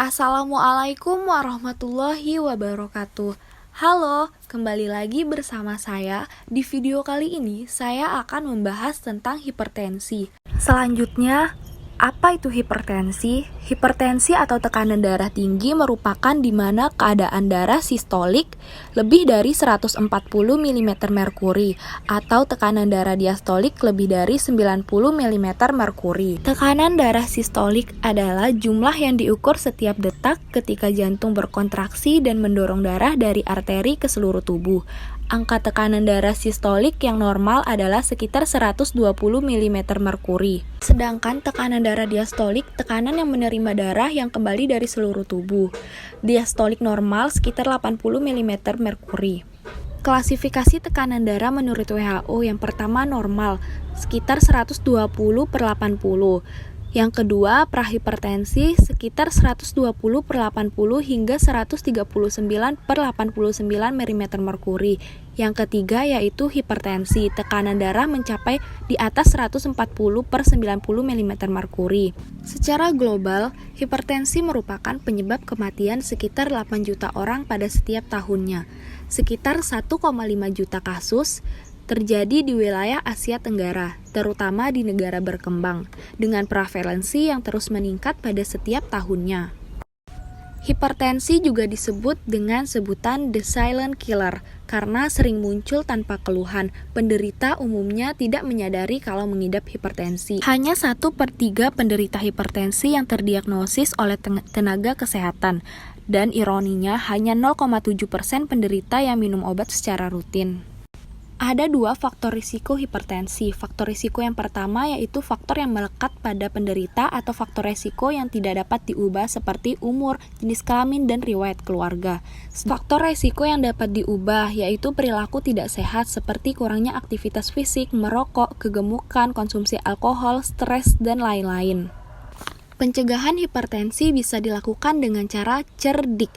Assalamualaikum warahmatullahi wabarakatuh. Halo, kembali lagi bersama saya. Di video kali ini saya akan membahas tentang hipertensi. Selanjutnya, apa itu hipertensi? Hipertensi atau tekanan darah tinggi merupakan di mana keadaan darah sistolik lebih dari 140 mm merkuri atau tekanan darah diastolik lebih dari 90 mm merkuri. Tekanan darah sistolik adalah jumlah yang diukur setiap detak ketika jantung berkontraksi dan mendorong darah dari arteri ke seluruh tubuh. Angka tekanan darah sistolik yang normal adalah sekitar 120 mm merkuri. Sedangkan tekanan darah diastolik, tekanan yang menerima darah yang kembali dari seluruh tubuh. Diastolik normal sekitar 80 mm merkuri. Klasifikasi tekanan darah menurut WHO, yang pertama normal, sekitar 120/80. Yang kedua, prahipertensi sekitar 120/80 hingga 139/89 mm merkuri. Yang ketiga yaitu hipertensi, tekanan darah mencapai di atas 140/90 mm merkuri. Secara global, hipertensi merupakan penyebab kematian sekitar 8 juta orang pada setiap tahunnya. Sekitar 1,5 juta kasus terjadi di wilayah Asia Tenggara, terutama di negara berkembang, dengan prevalensi yang terus meningkat pada setiap tahunnya. Hipertensi juga disebut dengan sebutan the silent killer karena sering muncul tanpa keluhan. Penderita umumnya tidak menyadari kalau mengidap hipertensi. Hanya 1/3 penderita hipertensi yang terdiagnosis oleh tenaga kesehatan, dan ironinya hanya 0,7% penderita yang minum obat secara rutin. Ada dua faktor risiko hipertensi. Faktor risiko yang pertama yaitu faktor yang melekat pada penderita atau faktor risiko yang tidak dapat diubah seperti umur, jenis kelamin, dan riwayat keluarga. Faktor risiko yang dapat diubah yaitu perilaku tidak sehat seperti kurangnya aktivitas fisik, merokok, kegemukan, konsumsi alkohol, stres, dan lain-lain. Pencegahan hipertensi bisa dilakukan dengan cara cerdik.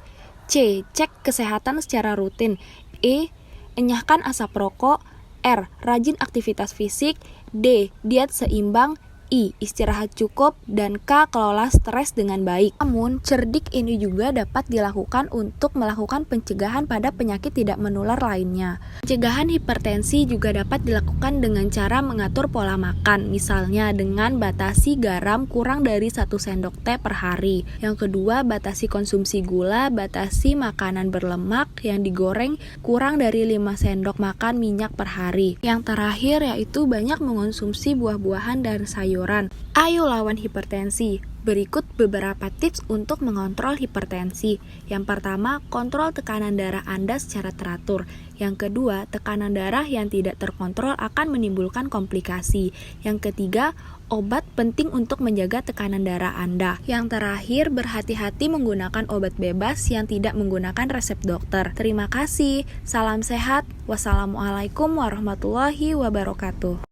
C. Cek kesehatan secara rutin. E. Enyahkan asap rokok. R. Rajin aktivitas fisik. D. Diet seimbang. I. Istirahat cukup. Dan K. Kelola stres dengan baik. Namun, cerdik ini juga dapat dilakukan untuk melakukan pencegahan pada penyakit tidak menular lainnya. Pencegahan hipertensi juga dapat dilakukan dengan cara mengatur pola makan, misalnya dengan batasi garam kurang dari 1 sendok teh per hari. Yang kedua, batasi konsumsi gula, batasi makanan berlemak yang digoreng kurang dari 5 sendok makan minyak per hari. Yang terakhir yaitu banyak mengonsumsi buah-buahan dan sayuran. Ayo lawan hipertensi. Berikut beberapa tips untuk mengontrol hipertensi. Yang pertama, kontrol tekanan darah Anda secara teratur. Yang kedua, tekanan darah yang tidak terkontrol akan menimbulkan komplikasi. Yang ketiga, obat penting untuk menjaga tekanan darah Anda. Yang terakhir, berhati-hati menggunakan obat bebas yang tidak menggunakan resep dokter. Terima kasih. Salam sehat. Wassalamualaikum warahmatullahi wabarakatuh.